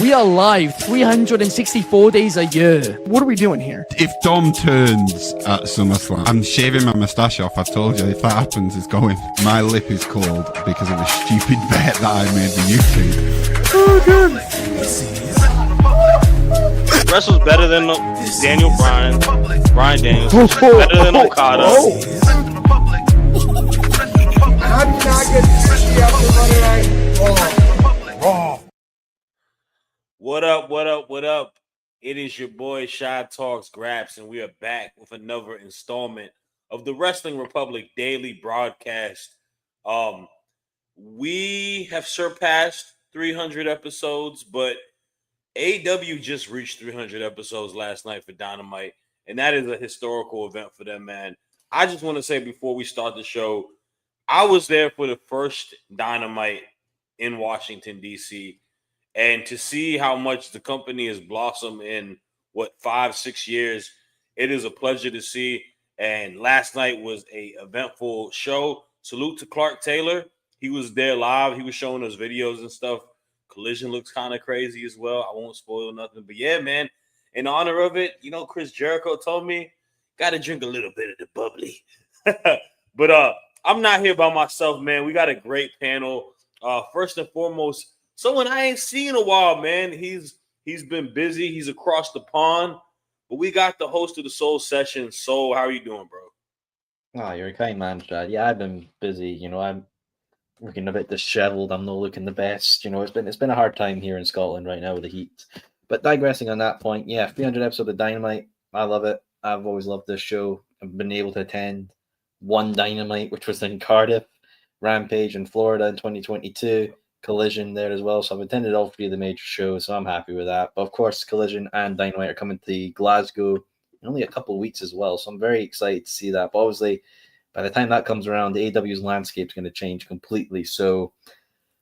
We are live 364 days a year. What are we doing here? If Dom turns at SummerSlam, I'm shaving my moustache off. I told you, if that happens, it's going. My lip is cold because of a stupid bet that I made with YouTube. Oh, good. Wrestle's better than Daniel Bryan. Bryan Daniels. Better than Okada. How do you not get 50 after Monday Night Raw? What up, what up, what up? It is your boy Shad Talks Graps, and we are back with another installment of the Wrestling Republic Daily Broadcast. We have surpassed 300 episodes, but AEW just reached 300 episodes last night for Dynamite, and that is a historical event for them, man. I just want to say before we start the show, I was there for the first Dynamite in Washington, D.C., and to see how much the company has blossomed in, 5-6 years, it is a pleasure to see. And last night was a eventful show. Salute to Clark Taylor. He was there live. He was showing us videos and stuff. Collision looks kind of crazy as well. I won't spoil nothing. But yeah, man, in honor of it, Chris Jericho told me, got to drink a little bit of the bubbly. But I'm not here by myself, man. We got a great panel. First and foremost, someone I ain't seen in a while, man. He's been busy. He's across the pond. But we got the host of the Soul Session. Soul, how are you doing, bro? Oh, you're a kind man, Shad. Yeah, I've been busy. I'm looking a bit disheveled. I'm not looking the best. It's been a hard time here in Scotland right now with the heat. But digressing on that point, yeah, 300 episodes of Dynamite. I love it. I've always loved this show. I've been able to attend one Dynamite, which was in Cardiff, Rampage in Florida in 2022. Collision there as well. So I've attended all three of the major shows, so I'm happy with that. But of course, Collision and Dynamite are coming to Glasgow in only a couple of weeks as well. So I'm very excited to see that. But obviously, by the time that comes around, the AEW's landscape is going to change completely. So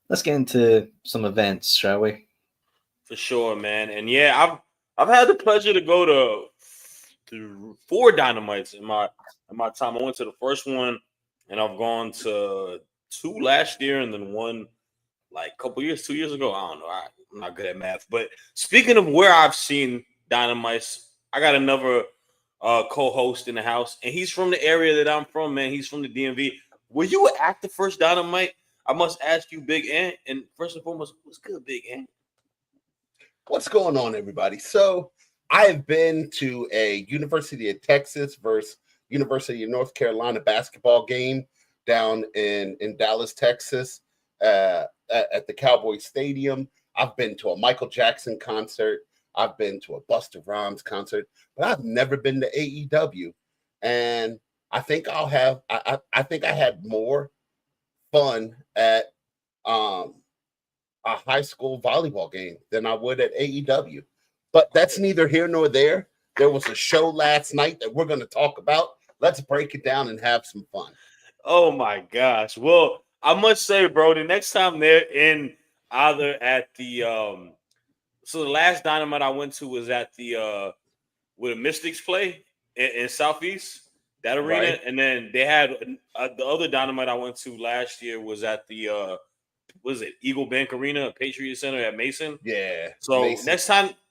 let's get into some events, shall we? For sure, man. And yeah, I've had the pleasure to go to 4 Dynamites in my time. I went to the first one, and I've gone to 2 last year, and then one like a couple years, 2 years ago. I don't know. I'm not good at math. But speaking of where I've seen Dynamites, I got another co-host in the house, and he's from the area that I'm from, man. He's from the DMV. Were you at the first Dynamite? I must ask you, Big Ant, and first and foremost, what's good, Big Ant? What's going on, everybody? So I have been to a University of Texas versus University of North Carolina basketball game down in Dallas, Texas, at the Cowboy Stadium. I've been to a Michael Jackson concert. I've been to a Busta Rhymes concert, but I've never been to AEW. And I think I think I had more fun at a high school volleyball game than I would at AEW. But that's neither here nor there. There was a show last night that we're going to talk about. Let's break it down and have some fun. Oh my gosh. Well, I must say, bro, the next time they're in either at the so the last Dynamite I went to was at the where the Mystics play in Southeast, that arena. Right. And then they had the other Dynamite I went to last year was at the Eagle Bank Arena, Patriot Center at Mason. Yeah. So Mason.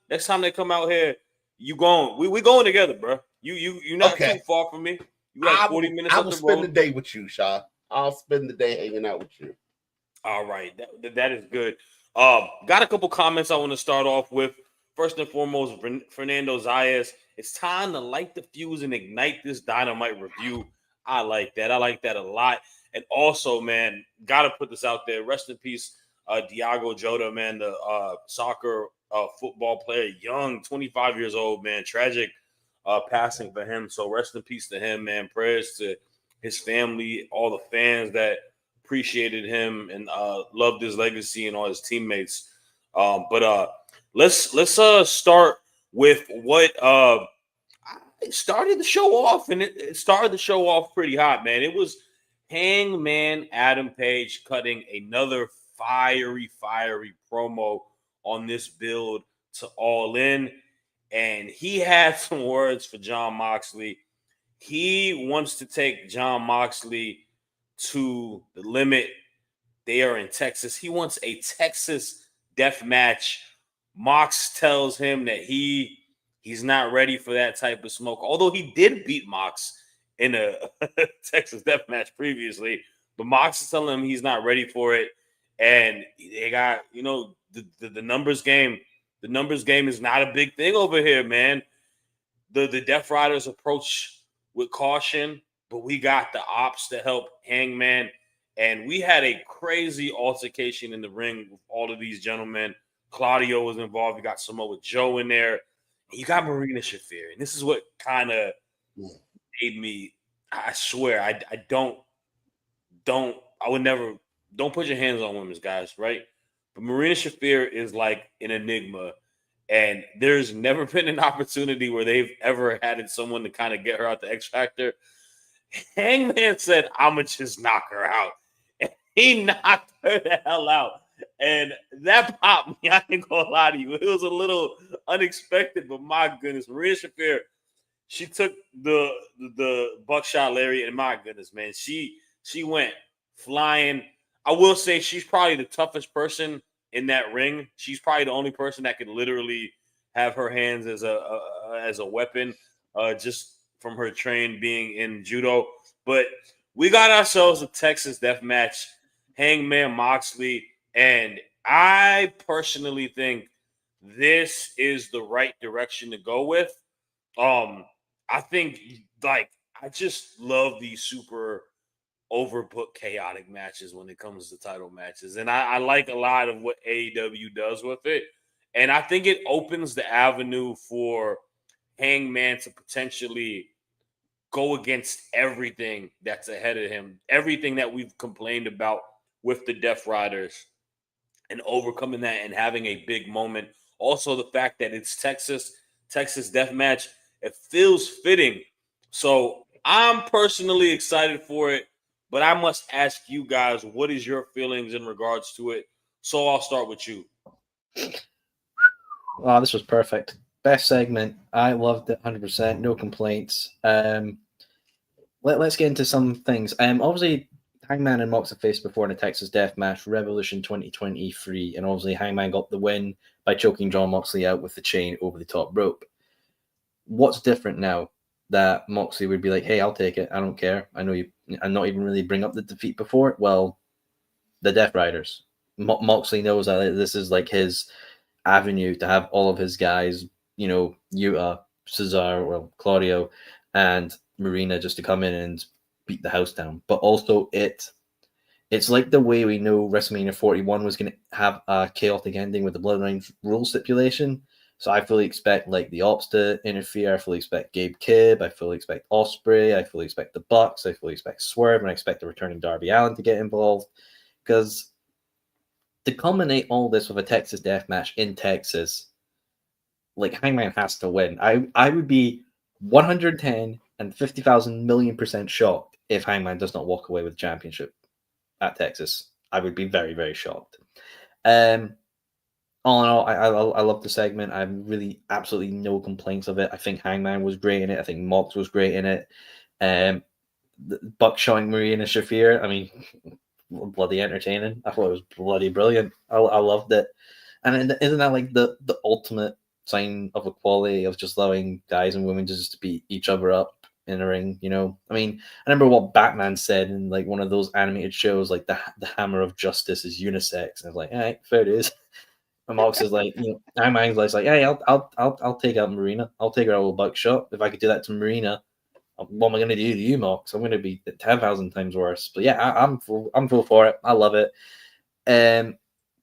next time they come out here, you going? We going together, bro. You're not too far from me. You got 40 minutes. I will spend the day with you, Shaw. I'll spend the day hanging out with you. All right, that is good. Got a couple comments I want to start off with. First and foremost, Fernando Zayas. It's time to light the fuse and ignite this Dynamite review. I like that. I like that a lot. And also, man, got to put this out there. Rest in peace, Diogo Jota, man, the soccer football player, young, 25 years old, man. Tragic passing for him. So rest in peace to him, man. Prayers to his family, all the fans that appreciated him and loved his legacy and all his teammates. But let's start with what started the show off, and it started the show off pretty hot, man. It was Hangman Adam Page cutting another fiery promo on this build to All In, and he had some words for Jon Moxley. He wants to take Jon Moxley to the limit. They are in Texas. He wants a Texas death match Mox tells him that he's not ready for that type of smoke. Although he did beat Mox in a Texas death match previously, but Mox is telling him he's not ready for it. And they got, the numbers game. The numbers game is not a big thing over here, man. The Death Riders approach with caution, but we got the ops to help Hangman. And we had a crazy altercation in the ring with all of these gentlemen. Claudio was involved. You got Samoa Joe in there. You got Marina Shafir. And this is what kind of made me, I swear, I would never, don't put your hands on women's guys, right? But Marina Shafir is like an enigma. And there's never been an opportunity where they've ever had someone to kind of get her out the X Factor. Hangman said, "I'ma just knock her out." And he knocked her the hell out. And that popped me. I ain't gonna lie to you. It was a little unexpected, but my goodness, Marina Shafir, she took the buckshot lariat, and my goodness, man, she went flying. I will say she's probably the toughest person in that ring. She's probably the only person that could literally have her hands as a weapon, just from her train being in judo. But we got ourselves a Texas death match, Hangman Moxley, and I personally think this is the right direction to go with. I think I just love these super overbooked chaotic matches when it comes to title matches. And I like a lot of what AEW does with it. And I think it opens the avenue for Hangman to potentially go against everything that's ahead of him, everything that we've complained about with the Death Riders, and overcoming that and having a big moment. Also, the fact that it's Texas death match, it feels fitting. So I'm personally excited for it, but I must ask you guys, what is your feelings in regards to it? So I'll start with you. Wow, this was perfect. Best segment. I loved it 100%. No complaints. Let's get into some things. Obviously, Hangman and Mox have faced before in a Texas Death Match, Revolution 2023, and obviously Hangman got the win by choking John Moxley out with the chain over the top rope. What's different now that Moxley would be like, "Hey, I'll take it. I don't care. I know you," and not even really bring up the defeat before? Well, the Death Riders. Moxley knows that this is like his avenue to have all of his guys, Yuta, Cesaro, Claudio, and Marina just to come in and beat the house down. But also it's like the way we know WrestleMania 41 was going to have a chaotic ending with the Bloodline rule stipulation. So I fully expect like the Ops to interfere. I fully expect Gabe Kidd. I fully expect Ospreay. I fully expect the Bucks. I fully expect Swerve, and I expect the returning Darby Allin to get involved. Because to culminate all this with a Texas death match in Texas, like Hangman has to win. I would be 110 and 50,000 million% shocked if Hangman does not walk away with the championship at Texas. I would be very, very shocked. All in all, I love the segment. I have really absolutely no complaints of it. I think Hangman was great in it. I think Mox was great in it. Buckshotting Marina Shafir, I mean, bloody entertaining. I thought it was bloody brilliant. I loved it. And isn't that like the ultimate sign of equality, of just allowing guys and women to just beat each other up in a ring? I mean, I remember what Batman said in like one of those animated shows, like the hammer of justice is unisex. And I was like, all right, fair it is. And Mox is like, Hangman's like, hey, I'll take out Marina. I'll take her out with a buckshot. If I could do that to Marina, what am I going to do to you, Mox? I'm going to be 10,000 times worse. But yeah, I'm full for it. I love it.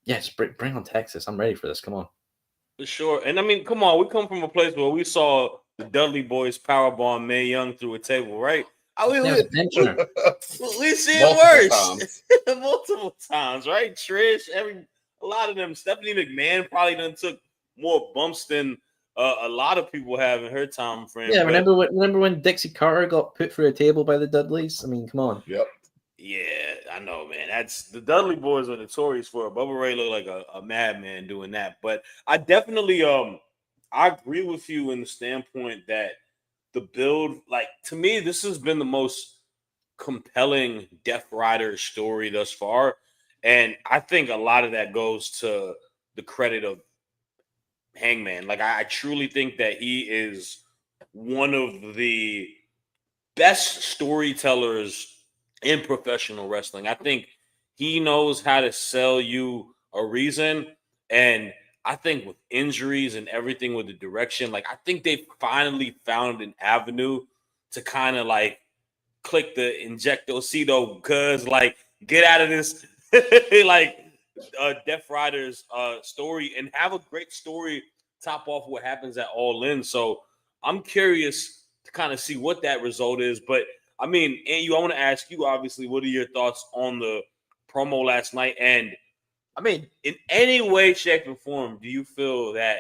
Yes, bring on Texas. I'm ready for this. Come on. For sure. And I mean, come on, we come from a place where we saw the Dudley Boys powerbomb Mae Young through a table, right? We see it worse multiple times, right? Trish, a lot of them. Stephanie McMahon probably done took more bumps than a lot of people have in her time frame. Yeah, remember when Dixie Carter got put through a table by the Dudleys? I mean, come on. Yep. Yeah, I know, man. That's the Dudley Boys are notorious for it. Bubba Ray looked like a madman doing that. But I definitely I agree with you in the standpoint that the build, like, to me, this has been the most compelling Death Rider story thus far. And I think a lot of that goes to the credit of Hangman. Like I truly think that he is one of the best storytellers in professional wrestling. I think he knows how to sell you a reason. And I think with injuries and everything with the direction, like I think they finally found an avenue to kind of like click the injectocito cuz like get out of this like Death Riders story and have a great story top off what happens at All In. So I'm curious to kind of see what that result is. But I mean, and I want to ask you, obviously, what are your thoughts on the promo last night? And I mean, in any way, shape, or form, do you feel that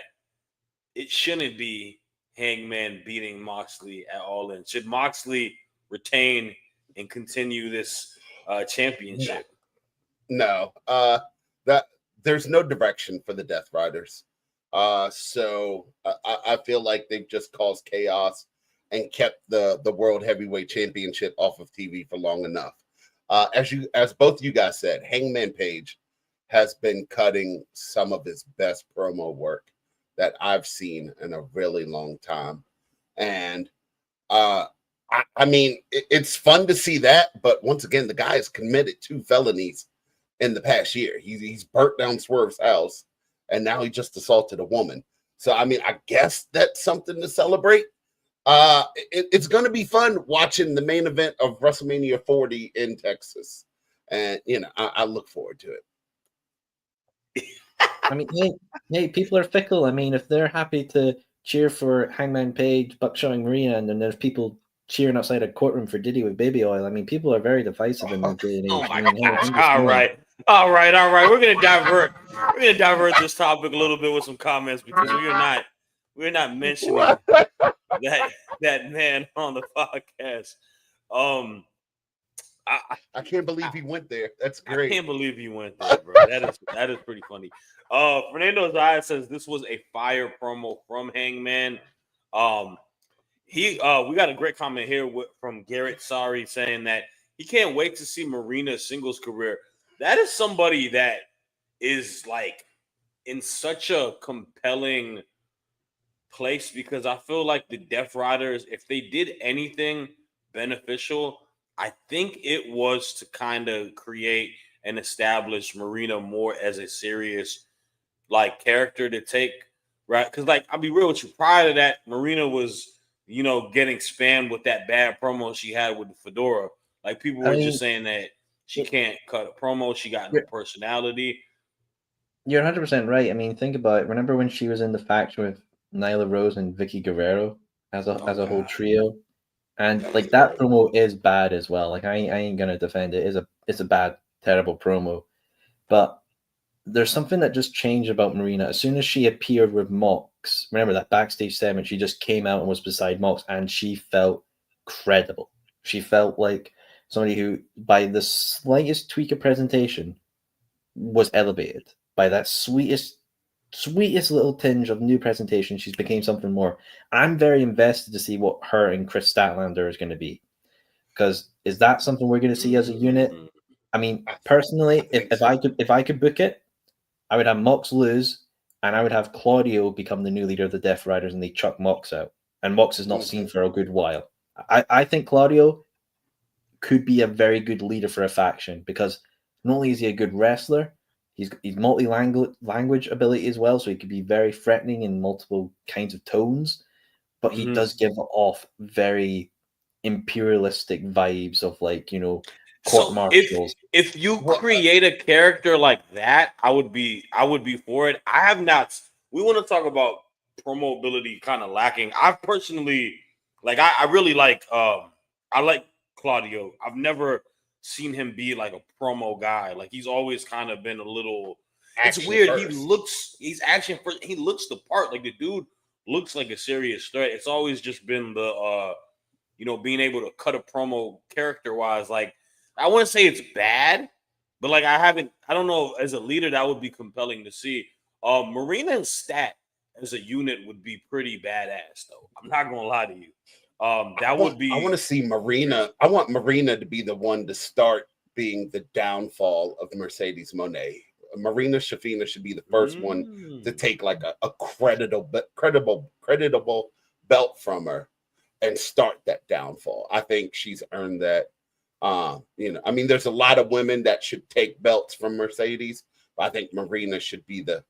it shouldn't be Hangman beating Moxley at All In? Should Moxley retain and continue this championship? No. That there's no direction for the Death Riders. So I feel like they've just caused chaos and kept the World Heavyweight Championship off of TV for long enough. As both you guys said, Hangman Page has been cutting some of his best promo work that I've seen in a really long time. And I mean, it's fun to see that, but once again, the guy is committed 2 felonies in the past year. He's burnt down Swerve's house, and now he just assaulted a woman. So, I mean, I guess that's something to celebrate. It's going to be fun watching the main event of WrestleMania 40 in Texas, and I look forward to it. I mean, hey, people are fickle. I mean, if they're happy to cheer for Hangman Page, Buckshot Marina, and then there's people cheering outside a courtroom for Diddy with baby oil. I mean, people are very divisive in this day and age. Oh my I mean, hey, gosh! I'm just All saying. right. We're gonna divert. We're gonna divert this topic a little bit with some comments because we're not mentioning that man on the podcast. I can't believe he went there. That's I great. can't believe he went there, bro. That is pretty funny. Fernando Zayas says this was a fire promo from Hangman. We got a great comment here from Garrett Sorry saying that he can't wait to see Marina's singles career. That is somebody that is like in such a compelling place because I feel like the Death Riders, if they did anything beneficial, I think it was to kind of create and establish Marina more as a serious like character to take, right? Because like I'll be real with you, prior to that, Marina was getting spammed with that bad promo she had with the fedora. Like people were just saying that she can't cut a promo, she got no personality. You're 100% right. I mean, think about it. Remember when she was in the faction with Nyla Rose and Vicky Guerrero as a whole trio? And like that promo is bad as well. Like I ain't gonna defend it. It's a bad, terrible promo. But there's something that just changed about Marina. As soon as she appeared with Mox, remember that backstage segment, she just came out and was beside Mox and she felt credible. She felt like somebody who, by the slightest tweak of presentation, was elevated. By that sweetest little tinge of new presentation, she's became something more. I'm very invested to see what her and Chris Statlander is going to be. Because is that something we're going to see as a unit? I mean, personally, if I could book it, I would have Mox lose, and I would have Claudio become the new leader of the Death Riders, and they chuck Mox out. And Mox is not seen for a good while. I think Claudio could be a very good leader for a faction because not only is he a good wrestler, he's multi-language ability as well, so he could be very threatening in multiple kinds of tones. But he does give off very imperialistic vibes of court martials. If you create a character like that, I would be for it. I have not. We want to talk about promo ability kind of lacking. I personally I really like I like Claudio. I've never seen him be like a promo guy. Like he's always kind of been a little. It's weird. First. He's action first. He looks the part. Like the dude looks like a serious threat. It's always just been the being able to cut a promo character wise. Like I wouldn't say it's bad, but like I don't know, as a leader that would be compelling to see. Marina and Stat as a unit would be pretty badass though. I'm not gonna lie to you. I want to see Marina. I want Marina to be the one to start being the downfall of Mercedes Moné. Marina Shafina should be the first one to take like a credible belt from her and start that downfall. I think she's earned that. I mean, there's a lot of women that should take belts from Mercedes, but I think Marina should be the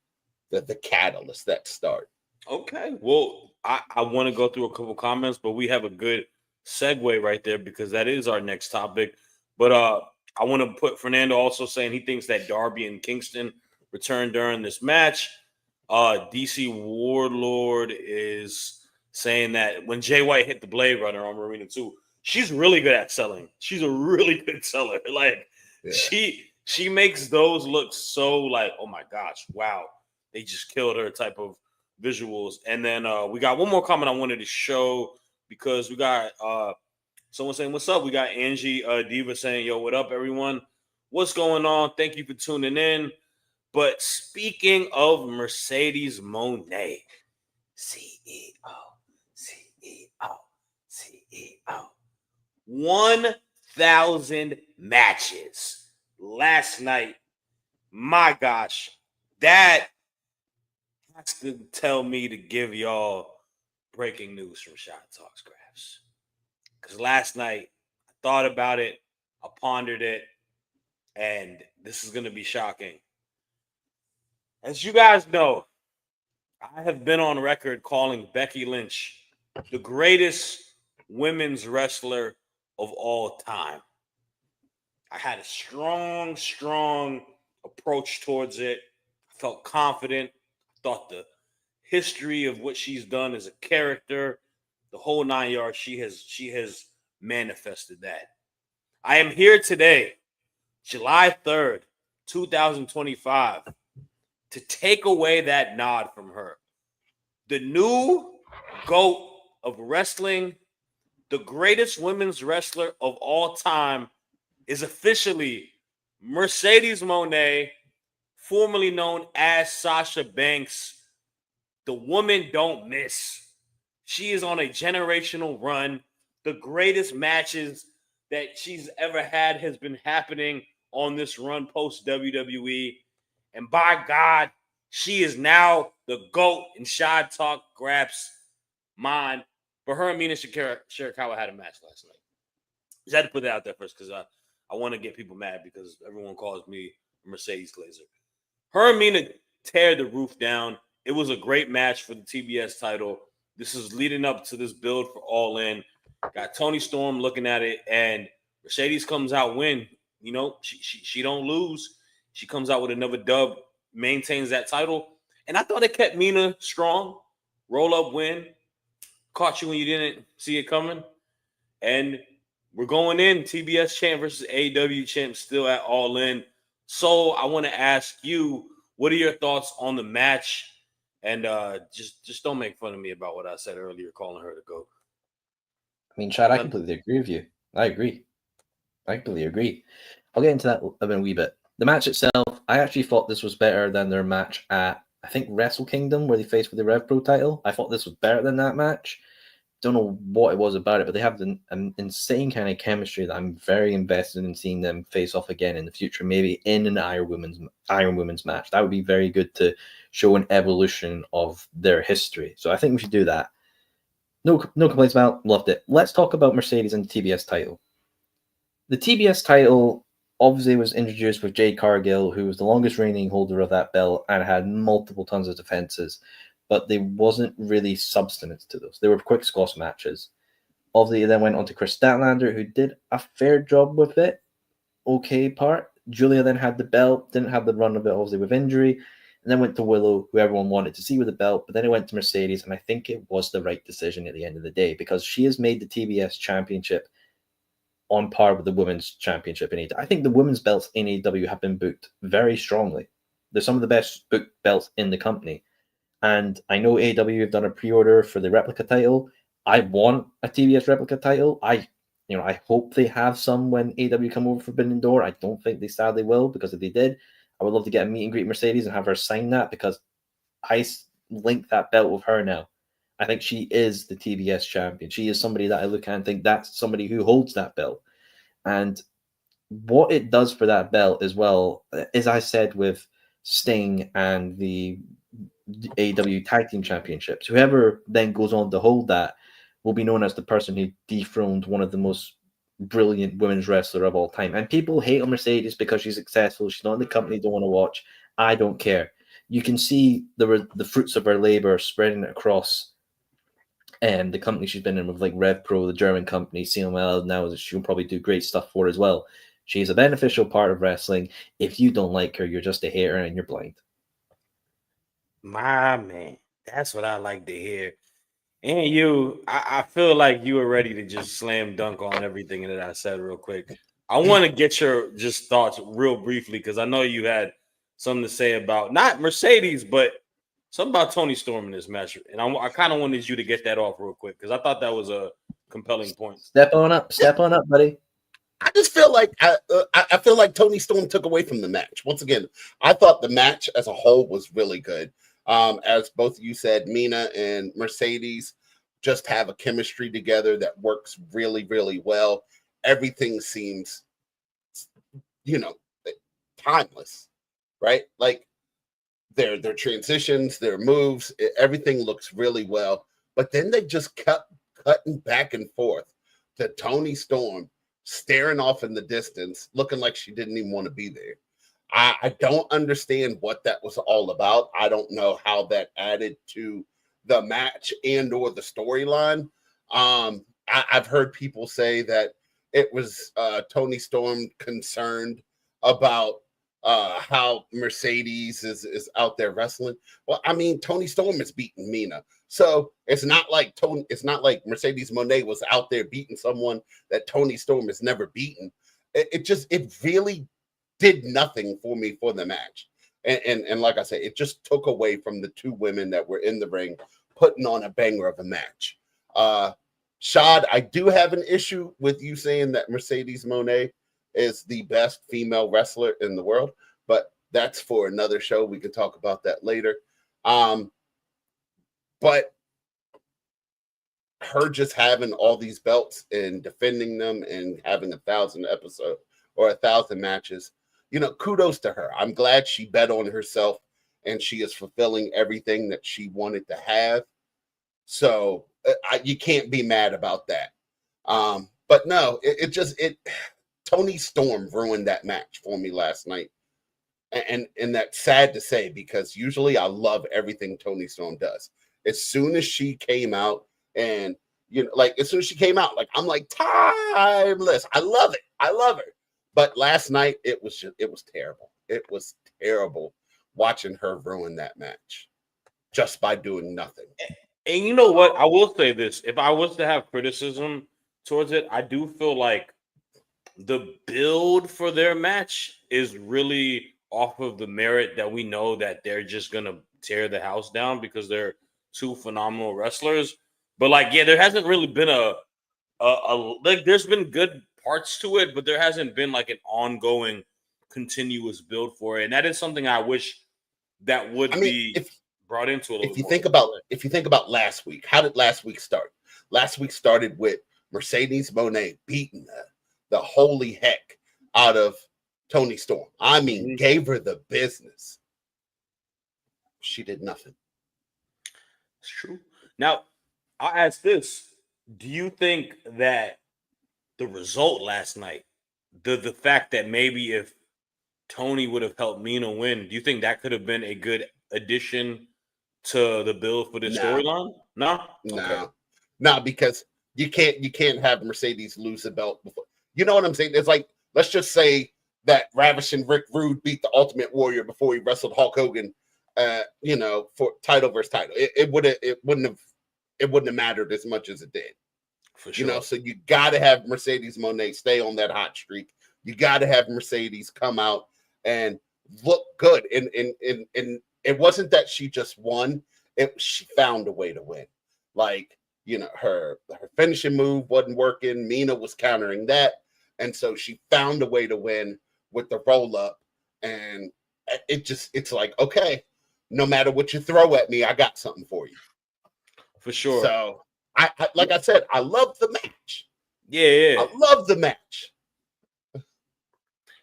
catalyst, that start. Okay. Well, I want to go through a couple comments, but we have a good segue right there because that is our next topic. But I want to put Fernando also saying he thinks that Darby and Kingston return during this match. DC Warlord is saying that when Jay White hit the Blade Runner on Marina 2, she's really good at selling. She's a really good seller. Like she makes those look so like, oh my gosh, wow, they just killed her type of visuals. And then we got one more comment I wanted to show because we got someone saying what's up. We got Angie Diva saying, yo, what up, everyone? What's going on? Thank you for tuning in. But speaking of Mercedes Moné, CEO, 1,000 matches last night. My gosh, that has to tell me to give y'all breaking news from Shad Talks Graphs. Because last night, I thought about it, I pondered it, and this is going to be shocking. As you guys know, I have been on record calling Becky Lynch the greatest women's wrestler of all time. I had a strong approach towards it. I felt confident. I thought the history of what she's done as a character, the whole 9 yards, she has manifested that. I am here today, July 3rd, 2025, to take away that nod from her. The new GOAT of wrestling, the greatest women's wrestler of all time, is officially Mercedes Moné, formerly known as Sasha Banks. The woman don't miss. She is on a generational run. The greatest matches that she's ever had has been happening on this run post WWE. And by God, she is now the GOAT in Shad Talk Graphs' mind. But her and Mina Shirakawa had a match last night. Just had to put that out there first because I want to get people mad because everyone calls me Mercedes Glazer. Her and Mina tear the roof down. It was a great match for the TBS title. This is leading up to this build for All In. Got Tony Storm looking at it, and Mercedes comes out win. You know, she don't lose. She comes out with another dub, maintains that title. And I thought it kept Mina strong. Roll up win. Caught you when you didn't see it coming. And we're going in. TBS champ versus AEW champ still at All In. So I want to ask you, what are your thoughts on the match? And just don't make fun of me about what I said earlier, calling her to go. I mean, Chad, I completely agree with you. I completely agree. I'll get into that in a wee bit. The match itself, I actually thought this was better than their match at, I think, Wrestle Kingdom, where they faced for the Rev Pro title. I thought this was better than that match. Don't know what it was about it, but they have an insane kind of chemistry that I'm very invested in seeing them face off again in the future, maybe in an Iron Women's match. That would be very good to show an evolution of their history. So I think we should do that. No complaints about. Loved it. Let's talk about Mercedes and the TBS title. The TBS title obviously was introduced with Jade Cargill, who was the longest reigning holder of that belt and had multiple tons of defenses, but there wasn't really substance to those. They were quick squash matches. Obviously, it then went on to Chris Statlander, who did a fair job with it. Okay part. Julia then had the belt, didn't have the run of it, obviously, with injury, and then went to Willow, who everyone wanted to see with the belt, but then it went to Mercedes, and I think it was the right decision at the end of the day, because she has made the TBS championship on par with the women's championship in AEW. I think the women's belts in AEW have been booked very strongly. They're some of the best booked belts in the company. And I know AEW have done a pre-order for the replica title. I want a TBS replica title. I hope they have some when AEW come over Forbidden Door. I don't think they sadly will, because if they did, I would love to get a meet and greet Mercedes and have her sign that, because I link that belt with her now. I think she is the TBS champion. She is somebody that I look at and think that's somebody who holds that belt. And what it does for that belt as well, as I said with Sting and the AEW Tag Team Championships. Whoever then goes on to hold that will be known as the person who dethroned one of the most brilliant women's wrestler of all time. And people hate on Mercedes because she's successful. She's not in the company they want to watch. I don't care. You can see the fruits of her labor spreading across the company she's been in with, like Rev Pro, the German company, CML now, she'll probably do great stuff for as well. She's a beneficial part of wrestling. If you don't like her, you're just a hater and you're blind. My man, that's what I like to hear. And I feel like you were ready to just slam dunk on everything that I said real quick. I want to get your just thoughts real briefly because I know you had something to say about not Mercedes, but something about Tony Storm in this match. And I kind of wanted you to get that off real quick because I thought that was a compelling point. Step on up, buddy. I just feel like I feel like Tony Storm took away from the match. Once again, I thought the match as a whole was really good. As both of you said, Mina and Mercedes just have a chemistry together that works really, really well. Everything seems, timeless, right? Like their transitions, their moves, everything looks really well. But then they just kept cutting back and forth to Tony Storm staring off in the distance, looking like she didn't even want to be there. I don't understand what that was all about. I don't know how that added to the match and or the storyline. I've heard people say that it was Tony Storm concerned about how Mercedes is out there wrestling. Well, I mean, Tony Storm is beating Mina. So it's not like Mercedes Moné was out there beating someone that Tony Storm has never beaten. It really did nothing for me for the match. And like I said, it just took away from the two women that were in the ring putting on a banger of a match. Shad, I do have an issue with you saying that Mercedes Moné is the best female wrestler in the world, but that's for another show. We can talk about that later. But her just having all these belts and defending them and having 1,000 episodes or 1,000 matches, kudos to her. I'm glad she bet on herself and she is fulfilling everything that she wanted to have. So you can't be mad about that. But no, Tony Storm ruined that match for me last night. And that's sad to say because usually I love everything Tony Storm does. As soon as she came out and, as soon as she came out, I'm like, timeless. I love it. I love her. But last night it was terrible. It was terrible watching her ruin that match just by doing nothing. And you know what? I will say this. If I was to have criticism towards it, I do feel like the build for their match is really off of the merit that we know that they're just going to tear the house down because they're two phenomenal wrestlers. But there hasn't really been there's been good parts to it, but there hasn't been an ongoing continuous build for it. And that is something I wish that would be brought into a little more. If you think about last week, how did last week start? Last week started with Mercedes Moné beating the holy heck out of Tony Storm. I mean, gave her the business. She did nothing. It's true. Now, I'll ask this. Do you think that the result last night, the fact that maybe if Tony would have helped Mina win, do you think that could have been a good addition to the build for this storyline? No? Okay. No, because you can't have Mercedes lose the belt before. You know what I'm saying? It's like, let's just say that Ravishing Rick Rude beat the Ultimate Warrior before he wrestled Hulk Hogan, for title versus title. It wouldn't have mattered as much as it did. For sure. So you got to have Mercedes Moné stay on that hot streak. You got to have Mercedes come out and look good. And it wasn't that she just won. She found a way to win. Her finishing move wasn't working. Mina was countering that. And so she found a way to win with the roll up. And it's like, okay, no matter what you throw at me, I got something for you. For sure. So I said, I love the match. Yeah. I love the match.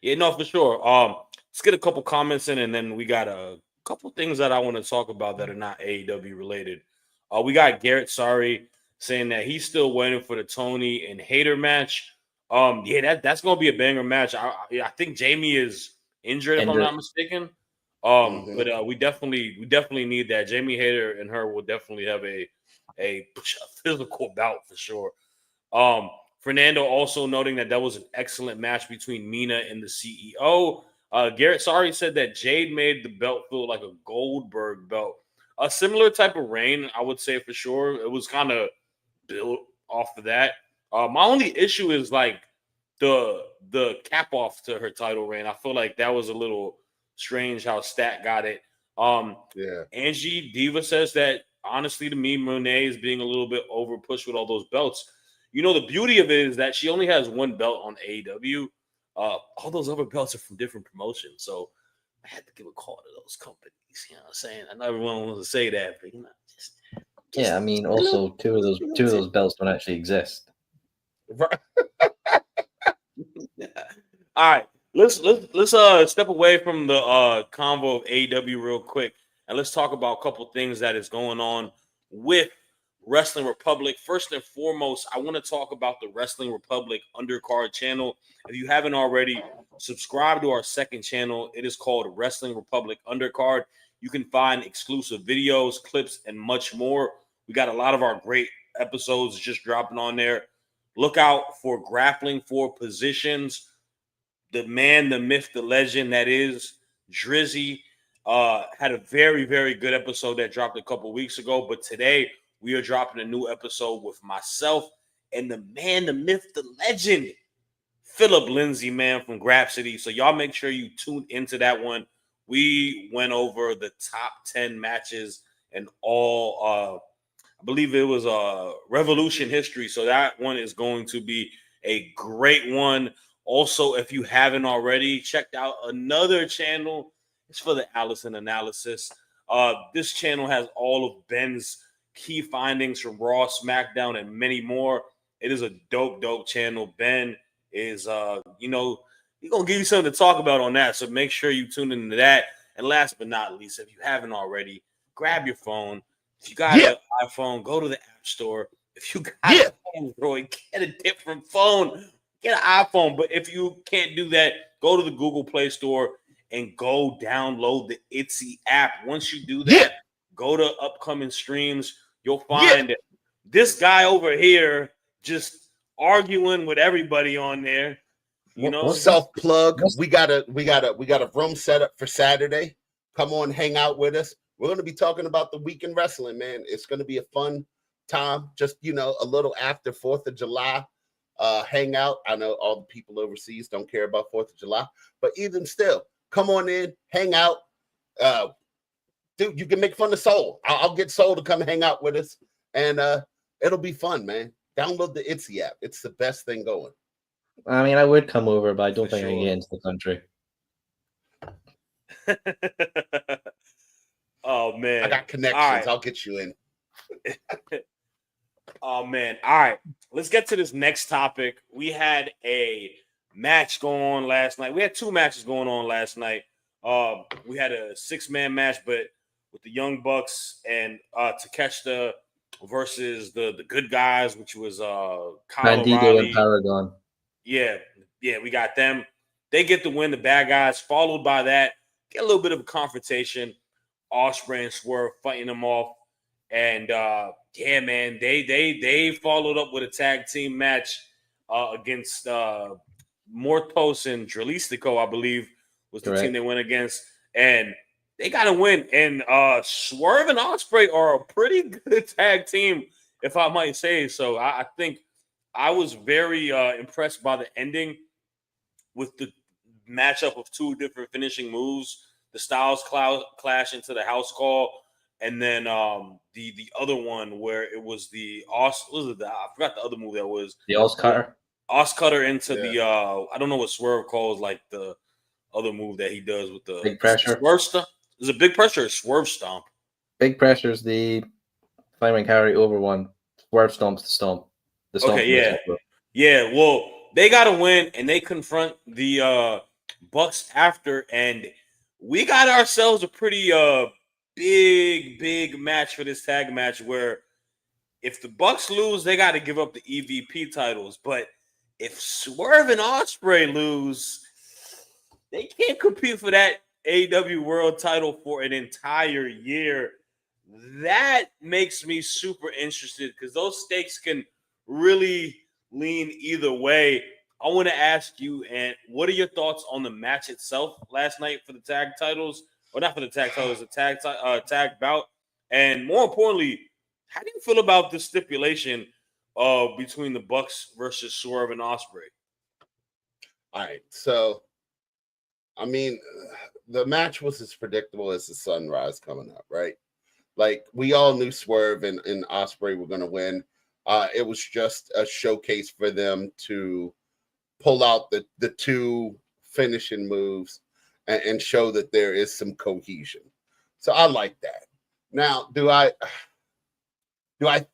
Yeah, no, for sure. let's get a couple comments in, and then we got a couple things that I want to talk about that are not AEW related. We got Garrett Sorry saying that he's still waiting for the Tony and Hater match. Yeah, that's gonna be a banger match. I think Jamie is injured if I'm not mistaken. But we definitely need that. Jamie Hater and her will definitely have a physical bout for sure. Fernando also noting that was an excellent match between Mina and the CEO. Garrett Sorry said that Jade made the belt feel like a Goldberg belt. A similar type of reign, I would say for sure. It was kind of built off of that. My only issue is like the cap off to her title reign. I feel like that was a little strange how Stat got it. Yeah. Angie Diva says that honestly to me, Monet is being a little bit over pushed with all those belts. You know, the beauty of it is that she only has one belt on AEW. All those other belts are from different promotions. So I had to give a call to those companies. You know what I'm saying? I know everyone wants to say that, but just yeah, I mean, also two of those belts don't actually exist. Right. All right, let's step away from the convo of AEW real quick, and let's talk about a couple things that is going on with Wrestling Republic. First and foremost, I want to talk about the Wrestling Republic Undercard channel. If you haven't already, subscribe to our second channel. It is called Wrestling Republic Undercard. You can find exclusive videos, clips, and much more. We got a lot of our great episodes just dropping on there. Look out for Grappling for Positions. The man, the myth, the legend that is Drizzy had a very, very good episode that dropped a couple weeks ago. But today we are dropping a new episode with myself and the man, the myth, the legend, Philip Lindsay, man, from Grapsity. So y'all make sure you tune into that one. We went over the top 10 matches and all, I believe it was Revolution history. So that one is going to be a great one. Also, if you haven't already checked out another channel, it's for the Allison analysis. This channel has all of Ben's key findings from Raw, SmackDown, and many more. It is a dope channel. Ben is, he's going to give you something to talk about on that. So make sure you tune into that. And last but not least, if you haven't already, grab your phone. If you got an iPhone, go to the App Store. If you got an Android, get a different phone. Get an iPhone. But if you can't do that, go to the Google Play Store and go download the Itsy app. Once you do that, go to upcoming streams. You'll find this guy over here just arguing with everybody on there. You know, self plug. We got a room set up for Saturday. Come on, hang out with us. We're going to be talking about the week in wrestling, man. It's going to be a fun time. Just a little after 4th of July. Hang out. I know all the people overseas don't care about 4th of July, but even still, come on in, hang out. Dude, you can make fun of Soul. I'll get Soul to come hang out with us, and it'll be fun, man. Download the Itsy app. It's the best thing going. I mean, I would come over, but I don't think I can get into the country. Oh, man. I got connections. Right. I'll get you in. Oh, man. All right. Let's get to this next topic. We had a match going on last night. We had two matches going on last night. We had a 6-man match, but with the Young Bucks and Takeshita versus the good guys, which was Kyle Bandido and Paragon. Yeah, we got them. They get the win, the bad guys, followed by that. Get a little bit of a confrontation. Ospreay and Swerve fighting them off. And man, they followed up with a tag team match against Mortos and Dralistico, I believe, was the team they went against. And they got a win. And Swerve and Ospreay are a pretty good tag team, if I might say so. I think I was very impressed by the ending with the matchup of two different finishing moves. The Styles clash into the house call, and then the other one where it was I forgot the other move that was the Oscutter. Oscutter into the I don't know what Swerve calls like the other move that he does with the big pressure. Swerve stomp. Is it big pressure or Swerve stomp? Big pressure is the Fireman carry over one. Swerve stomp's the stomp. The stomp. Okay, yeah. Well, they got to win, and they confront the Bucks after, and we got ourselves a pretty big match for this tag match where if the Bucks lose, they got to give up the EVP titles. But if Swerve and Ospreay lose, they can't compete for that AEW World title for an entire year. That makes me super interested because those stakes can really lean either way. I want to ask you, and what are your thoughts on the match itself last night for the tag titles, or not for the tag titles, the tag bout, and more importantly, how do you feel about the stipulation between the Bucks versus Swerve and Ospreay? All right, so I mean, the match was as predictable as the sunrise coming up, right? Like we all knew Swerve and Ospreay were going to win. It was just a showcase for them to pull out the two finishing moves and show that there is some cohesion. So I like that. Now, do I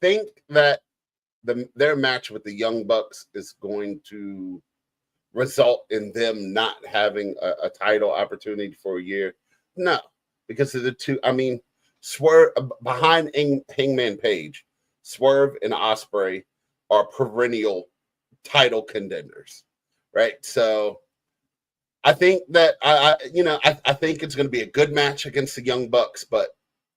think that their match with the Young Bucks is going to result in them not having a title opportunity for a year? No, because of the two. I mean, Swerve behind Hangman Page, Swerve and Ospreay are perennial title contenders, right? So I think that I think it's going to be a good match against the Young Bucks, but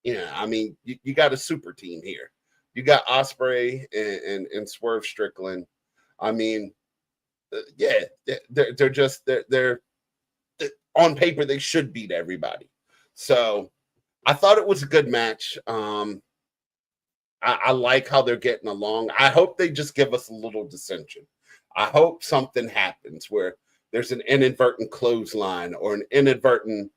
I mean, you got a super team here. You got Ospreay and Swerve Strickland. I mean, yeah, they're on paper they should beat everybody. So I thought it was a good match. I like how they're getting along. I hope they just give us a little dissension. I hope something happens where there's an inadvertent clothesline or an inadvertent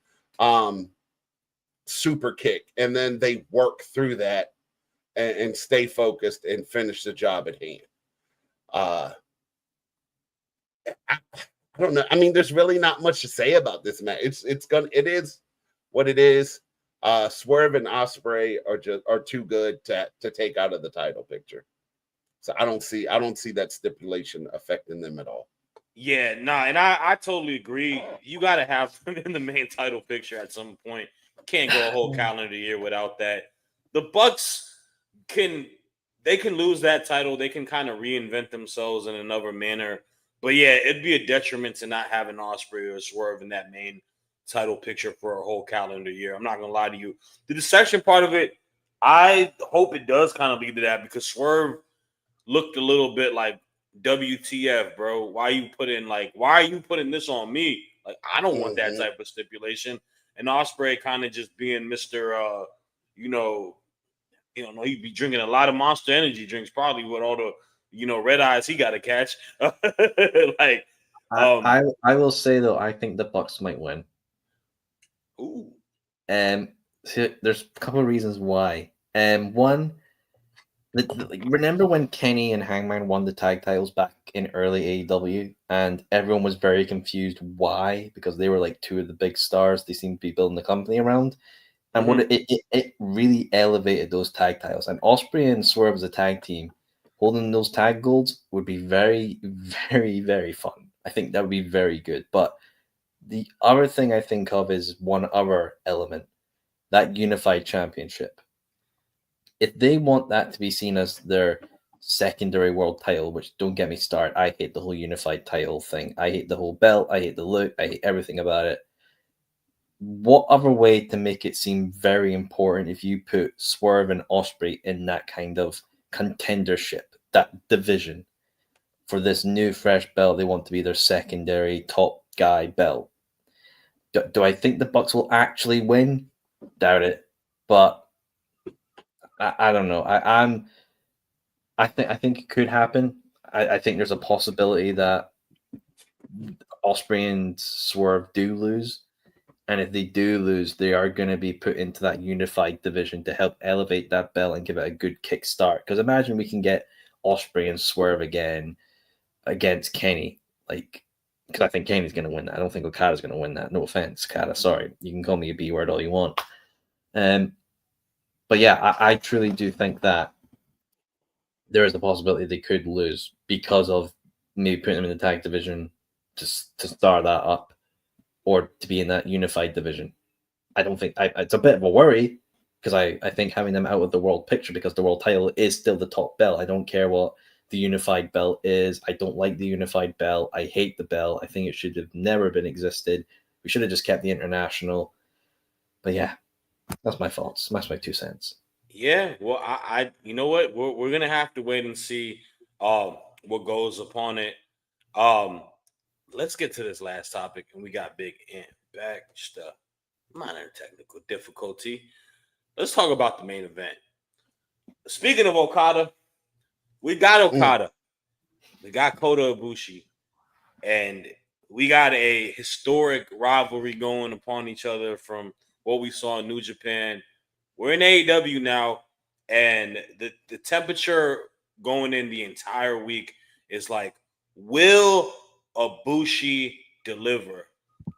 super kick, and then they work through that and stay focused and finish the job at hand. I don't know. I mean, there's really not much to say about this match. It is what it is. Swerve and Ospreay are too good to take out of the title picture. So I don't see that stipulation affecting them at all. Yeah, nah, and I totally agree. You got to have them in the main title picture at some point. Can't go a whole calendar year without that. The Bucks can lose that title. They can kind of reinvent themselves in another manner. But yeah, it'd be a detriment to not having Ospreay or Swerve in that main title picture for a whole calendar year. I'm not gonna lie to you. The deception part of it, I hope it does kind of lead to that because Swerve looked a little bit like WTF, bro. Why are you putting this on me? Like, I don't want that type of stipulation. And Ospreay kind of just being Mr. He'd be drinking a lot of Monster Energy drinks, probably with all the red eyes he got to catch. Like, I will say though, I think the Bucks might win. Ooh. So there's a couple of reasons why. One, remember when Kenny and Hangman won the tag titles back in early AEW, and everyone was very confused why, because they were like two of the big stars they seemed to be building the company around. And what it really elevated those tag titles. And Ospreay and Swerve as a tag team holding those tag golds would be very, very, very fun. I think that would be very good. But the other thing I think of is one other element, that unified championship. If they want that to be seen as their secondary world title, which don't get me started, I hate the whole unified title thing. I hate the whole belt. I hate the look. I hate everything about it. What other way to make it seem very important if you put Swerve and Ospreay in that kind of contendership, that division for this new fresh belt? They want to be their secondary top guy belt. Do I think the Bucks will actually win? Doubt it. But I don't know. I think it could happen. I think there's a possibility that Ospreay and Swerve do lose. And if they do lose, they are going to be put into that unified division to help elevate that belt and give it a good kickstart. Because imagine we can get Ospreay and Swerve again against Kenny. Because I think Kenny's going to win that. I don't think Okada's going to win that. No offense, Okada. Sorry. You can call me a B word all you want. But yeah, I truly do think that there is a possibility they could lose because of maybe putting them in the tag division to start that up. or to be in that unified division. I don't think it's a bit of a worry because I think having them out of the world picture because the world title is still the top belt. I don't care what the unified belt is. I don't like the unified belt. I hate the belt. I think it should have never been existed. We should have just kept the international. But yeah, that's my thoughts. That's my 2 cents. Yeah, well, I you know what? We're gonna have to wait and see what goes upon it. Um, let's get to this last topic, and we got Big Ant back. Just a minor technical difficulty. Let's talk about the main event. Speaking of Okada, we got Okada. We got Kota Ibushi. And we got a historic rivalry going upon each other from what we saw in New Japan. We're in AEW now, and the temperature going in the entire week is like, will Ibushi deliver?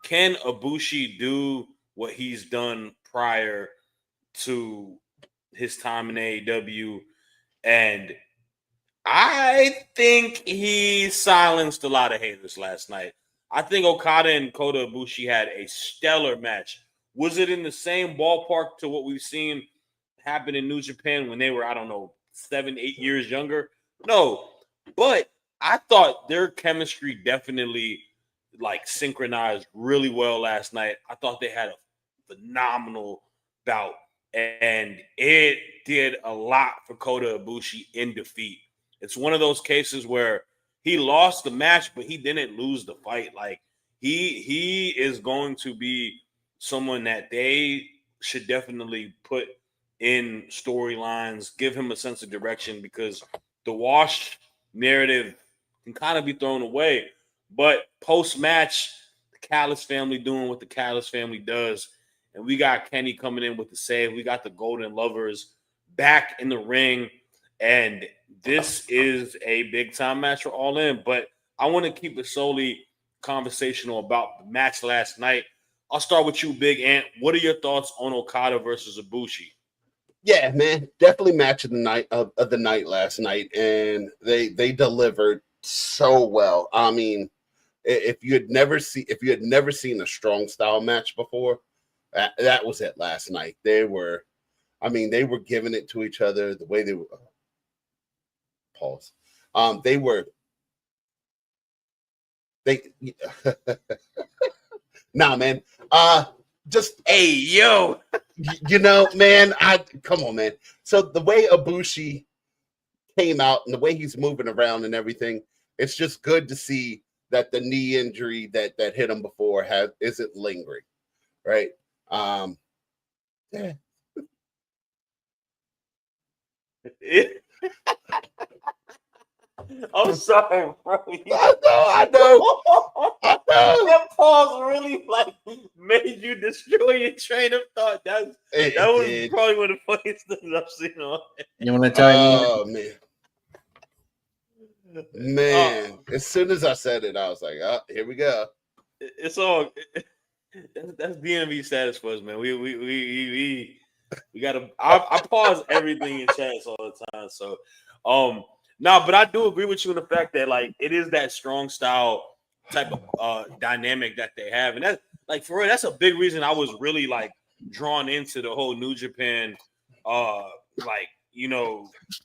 Can Ibushi do what he's done prior to his time in AEW? And I think he silenced a lot of haters last night. I think Okada and Kota Ibushi had a stellar match. Was it in the same ballpark to what we've seen happen in New Japan when they were, I don't know, 7, 8 years younger? No, but I thought their chemistry definitely like synchronized really well last night. I thought they had a phenomenal bout, and it did a lot for Kota Ibushi in defeat. It's one of those cases where he lost the match, but he didn't lose the fight. Like he is going to be someone that they should definitely put in storylines, give him a sense of direction because the wash narrative can kind of be thrown away. But post match, the Callis family doing what the Callis family does. And we got Kenny coming in with the save. We got the Golden Lovers back in the ring. And this is a big time match for All In. But I want to keep it solely conversational about the match last night. I'll start with you, Big Ant. What are your thoughts on Okada versus Ibushi? Yeah, man, definitely match of the night of the night last night, and they delivered so well. I mean, if you had never seen a strong style match before, that was it last night. They were giving it to each other the way they were. Pause. They nah, man. Just Hey, yo. Man, come on, man. So the way Ibushi came out and the way he's moving around and everything, it's just good to see that the knee injury that hit him before isn't lingering, right? Yeah. I'm sorry, bro. I know. That pause really like made you destroy your train of thought. That was probably one of the funniest things I've seen on it. You want to tell me? Oh man! As soon as I said it, I was like, "Oh, here we go." It's all that's DMV status for us, man. We gotta. I pause everything in chats all the time. So, but I do agree with you in the fact that like it is that strong style type of dynamic that they have, and that's like for real. That's a big reason I was really like drawn into the whole New Japan,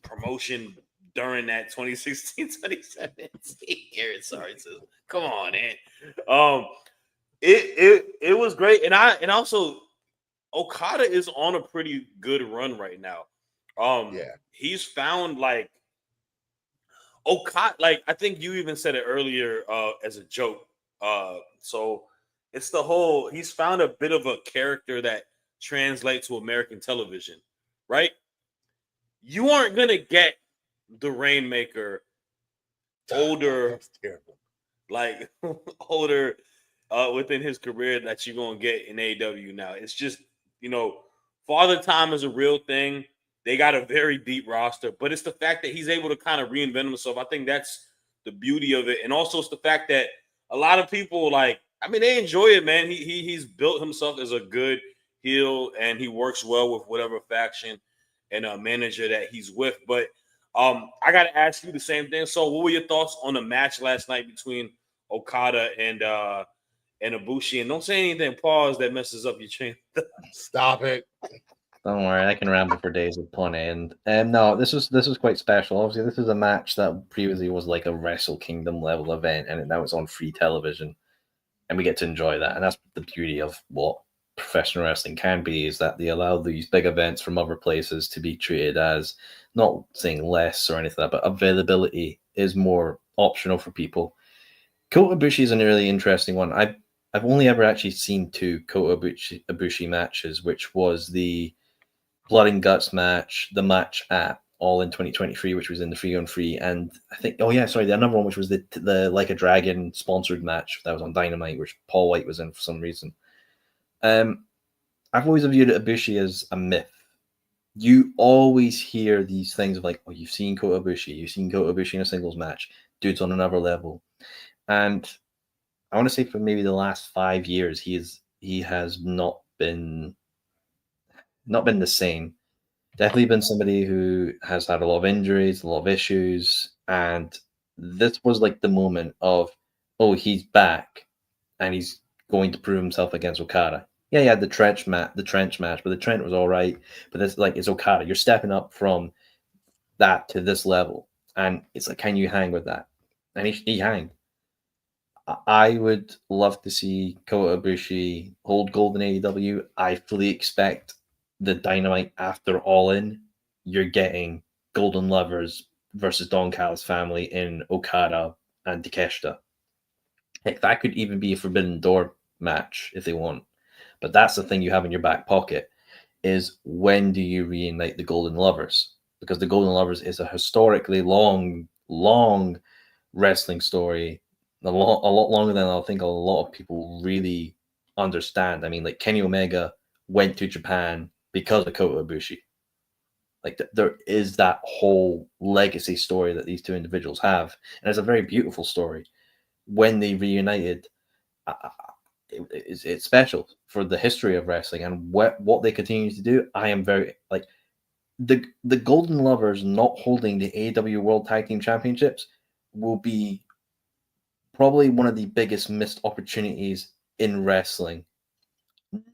promotion during that 2016-2017 year. Sorry, come on, man. It was great, and also Okada is on a pretty good run right now. He's found like Okada, like I think you even said it earlier as a joke. So it's the whole he's found a bit of a character that translates to American television, right? You aren't gonna get the Rainmaker older. That's terrible. Like older within his career that you're gonna get in AEW now. It's just, Father Time is a real thing. They got a very deep roster, but it's the fact that he's able to kind of reinvent himself. I think that's the beauty of it. And also it's the fact that a lot of people they enjoy it, man. He's built himself as a good heel and he works well with whatever faction and a manager that he's with. But I gotta ask you the same thing. So what were your thoughts on the match last night between Okada and and Ibushi. And don't say anything, pause, that messes up your chain. Stop it. Don't worry, I can ramble for days with plenty. And no, this was quite special. Obviously, this is a match that previously was like a Wrestle Kingdom level event, and now it's on free television, and we get to enjoy that. And that's the beauty of what professional wrestling can be, is that they allow these big events from other places to be treated as, not saying less or anything like that, but availability is more optional for people. Kota Ibushi is a really interesting one. I've only ever actually seen two Kota Ibushi matches, which was the Blood and Guts match, the match at All in 2023, which was in the 3-on-3, and I think, the another one, which was the Like a Dragon sponsored match that was on Dynamite, which Paul White was in for some reason. I've always viewed Ibushi as a myth. You always hear these things of like, oh, you've seen Kota Ibushi in a singles match, dude's on another level. And I want to say for maybe the last 5 years, he has not been the same. Definitely been somebody who has had a lot of injuries, a lot of issues, and this was like the moment of, oh, he's back, and he's going to prove himself against Okada. Yeah, he had the trench match, but the trench was all right. But it's Okada. You're stepping up from that to this level, and it's like, can you hang with that? And he hanged. I would love to see Kota Ibushi hold gold in AEW. I fully expect the Dynamite after All In, you're getting Golden Lovers versus Don Callis family in Okada and Takeshita. Heck, that could even be a Forbidden Door match if they want. But that's the thing you have in your back pocket, is when do you reunite the Golden Lovers? Because the Golden Lovers is a historically long wrestling story, a lot longer than I think a lot of people really understand. I mean, like, Kenny Omega went to Japan because of Kota Ibushi. Like, there is that whole legacy story that these two individuals have, and it's a very beautiful story. When they reunited, it's special for the history of wrestling and what they continue to do. I am very, like, the Golden Lovers not holding the AEW World Tag Team Championships will be probably one of the biggest missed opportunities in wrestling,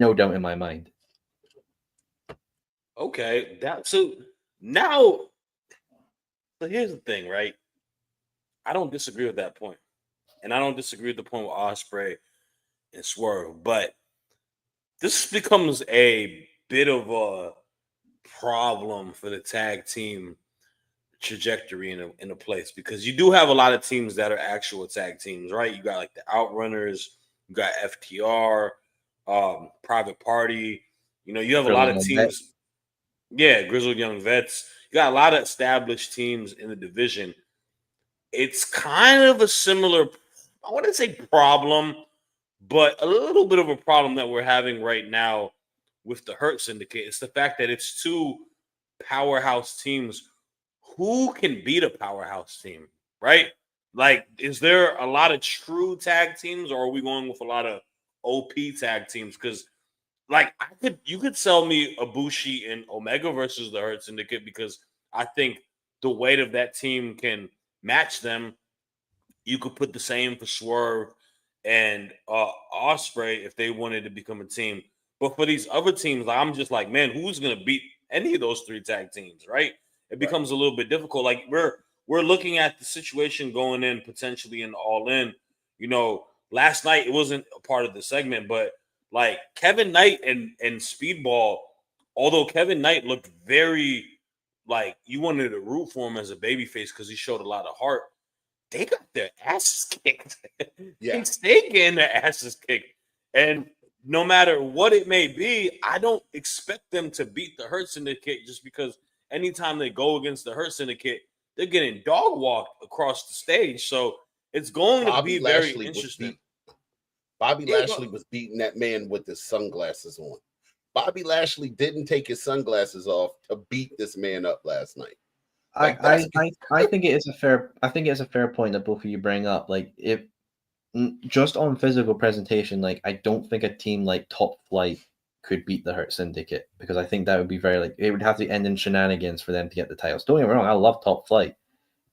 no doubt in my mind. Okay, so here's the thing, right? I don't disagree with that point, and I don't disagree with the point with Ospreay and Swerve, but this becomes a bit of a problem for the tag team trajectory in a place, because you do have a lot of teams that are actual tag teams, right? You got like the Outrunners, you got FTR, Private Party. You have a lot of teams. Yeah, Grizzled Young Vets. You got a lot of established teams in the division. It's kind of a similar, I wouldn't say problem, but a little bit of a problem that we're having right now with the Hurt Syndicate. It's the fact that it's two powerhouse teams. Who can beat a powerhouse team, right? Like, is there a lot of true tag teams, or are we going with a lot of OP tag teams? Because, like, you could sell me Ibushi and Omega versus the Hurt Syndicate, because I think the weight of that team can match them. You could put the same for Swerve and Ospreay if they wanted to become a team. But for these other teams, I'm just like, man, who's going to beat any of those three tag teams, right? It becomes a little bit difficult. Like, we're looking at the situation going in potentially in All In. Last night, it wasn't a part of the segment, but like Kevin Knight and Speedball, although Kevin Knight looked very, like, you wanted to root for him as a babyface because he showed a lot of heart, they got their asses kicked. Yeah. They stay getting their asses kicked. And no matter what it may be, I don't expect them to beat the Hurt Syndicate, just because anytime they go against the Hurt Syndicate, they're getting dog walked across the stage. So it's going to be very interesting. Bobby Lashley was beating that man with his sunglasses on. Bobby Lashley didn't take his sunglasses off to beat this man up last night. Like, I think it is a fair point that both of you bring up. Like, if just on physical presentation, like, I don't think a team like Top Flight could beat the Hurt Syndicate, because I think that would be very, like, it would have to end in shenanigans for them to get the titles. Don't get me wrong, I love Top Flight,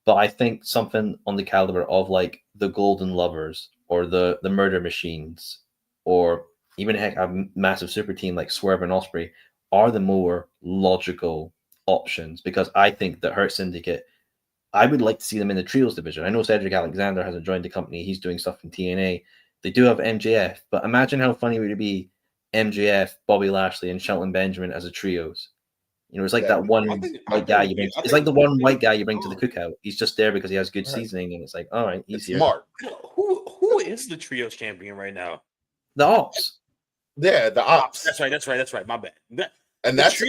but I think something on the caliber of like the Golden Lovers or the Murder Machines, or even heck, a massive super team like Swerve and Osprey are the more logical options, because I think that Hurt Syndicate, I would like to see them in the trios division. I know Cedric Alexander hasn't joined the company. He's doing stuff in TNA. They do have MJF, but imagine how funny it would be MJF, Bobby Lashley, and Shelton Benjamin as a trios. You know, it's like that one white guy you bring. It's like the one white guy you bring to the cookout. He's just there because he has good seasoning, and it's like, all right, he's here. Smart. Who is the trios champion right now? The Ops. Yeah, the Ops. That's right. My bad. That's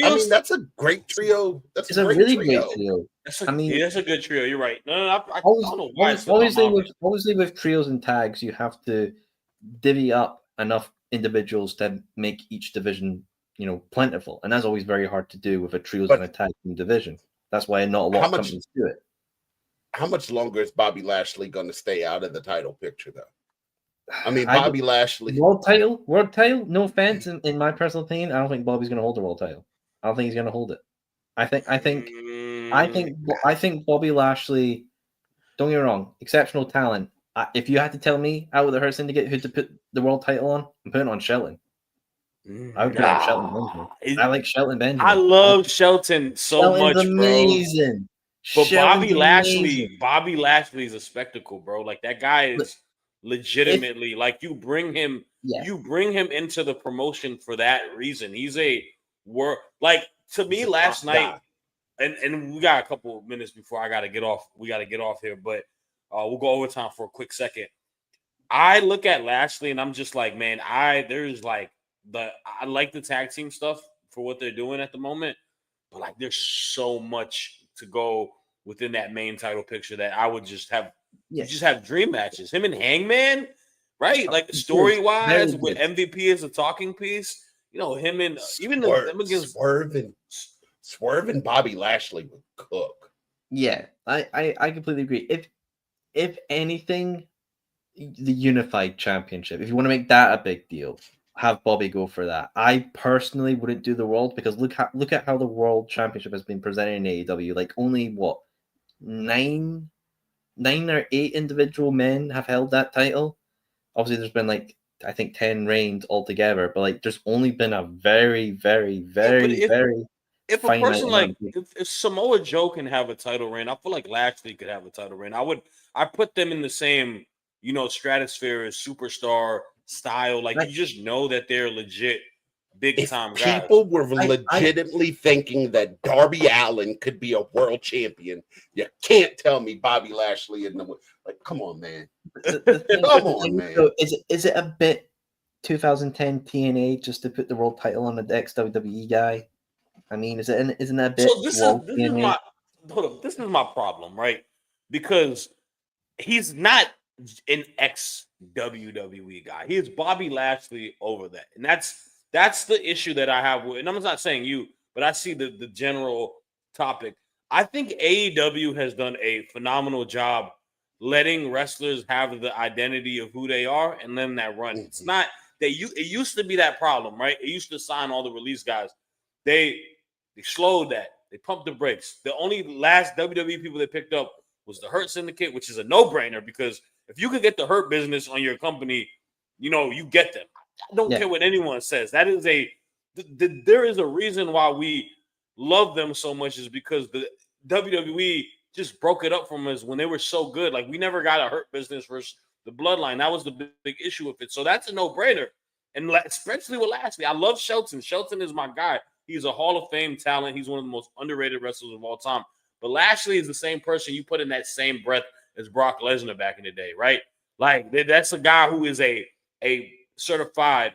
a great trio. It's a really great trio. That's a good trio. You're right. No, I always, don't know why. Obviously, with trios and tags, you have to divvy up enough individuals to make each division, you know, plentiful, and that's always very hard to do with a trios and a tag team division. That's why not a lot of companies do it. How much longer is Bobby Lashley going to stay out of the title picture, though? I mean, Bobby Lashley world title. No offense, in my personal opinion, I don't think Bobby's going to hold the world title. I don't think he's going to hold it. I think Bobby Lashley. Don't get me wrong, exceptional talent. If you had to tell me out of the Hurt Syndicate who to put the world title on, I'm putting it on Shelton. I would put it on Shelton Benjamin. I like Shelton Benjamin. I love Shelton so much, amazing. Bro. But Bobby Lashley is a spectacle, bro. Like that guy is legitimately like you bring him into the promotion for that reason. He's a to me last night, and we got a couple of minutes before I gotta get off. We gotta get off here, but we'll go overtime for a quick second. I look at Lashley and I'm just like, man, I like the tag team stuff for what they're doing at the moment, but like there's so much to go within that main title picture that I would just have dream matches. Him and Hangman, right? Like story wise, with MVP as a talking piece, you know, him and even them against Swerve and Bobby Lashley would cook. Yeah, I completely agree. If anything, the unified championship, if you want to make that a big deal, have Bobby go for that. I personally wouldn't do the world, because look at how the world championship has been presented in AEW. Like only 9 or 8 individual men have held that title. Obviously, there's been like I think 10 reigns altogether, but like there's only been a very, very, very, very. If a person like if Samoa Joe can have a title reign, I feel like Lashley could have a title reign. I put them in the same, you know, stratosphere as superstar style. Like you just know that they're legit big time guys. People were legitimately thinking that Darby Allin could be a world champion. You can't tell me Bobby Lashley in the like. Come on, man. Come on, man. So is it a bit 2010 TNA just to put the world title on the ex WWE guy? I mean, isn't that a bit? So this is my problem, right? Because he's not an ex WWE guy. He is Bobby Lashley over that, and that's the issue that I have with. And I'm not saying you, but I see the general topic. I think AEW has done a phenomenal job letting wrestlers have the identity of who they are and letting that run. It's not that it used to be that problem, right? It used to sign all the release guys. They slowed that. They pumped the brakes. The only last WWE people they picked up was the Hurt Syndicate, which is a no-brainer, because if you could get the Hurt business on your company, you know, you get them. I don't care what anyone says. That is there is a reason why we love them so much, is because the WWE just broke it up from us when they were so good. Like we never got a Hurt business versus the Bloodline. That was the big issue with it. So that's a no-brainer. And especially with Lashley, I love Shelton. Shelton is my guy. He's a Hall of Fame talent. He's one of the most underrated wrestlers of all time. But Lashley is the same person you put in that same breath as Brock Lesnar back in the day, right? Like that's a guy who is a certified.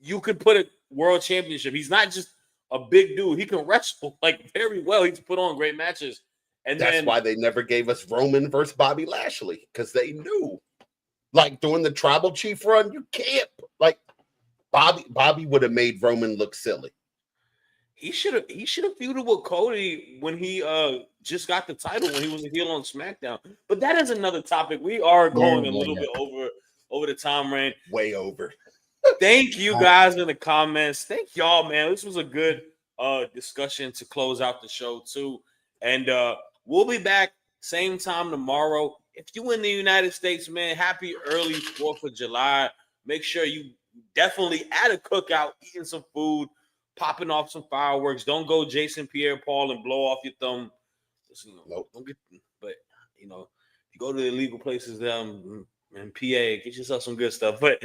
You could put a world championship. He's not just a big dude. He can wrestle like very well. He's put on great matches. And that's why they never gave us Roman versus Bobby Lashley, because they knew, like during the Tribal Chief run, you can't like Bobby would have made Roman look silly. He should have feuded with Cody when he just got the title when he was a heel on SmackDown. But that is another topic. We are going a little bit over the time range. Way over. Thank you guys in the comments. Thank y'all, man. This was a good discussion to close out the show too. And we'll be back Same time tomorrow. If you in the United States, man, happy early 4th of July. Make sure you definitely at a cookout, eating some food, popping off some fireworks. Don't go Jason Pierre-Paul and blow off your thumb. Nope. Don't get, but you go to the illegal places in PA, get yourself some good stuff. But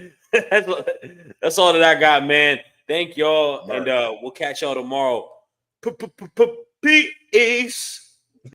that's all that I got, man. Thank y'all, and we'll catch y'all tomorrow. Peace.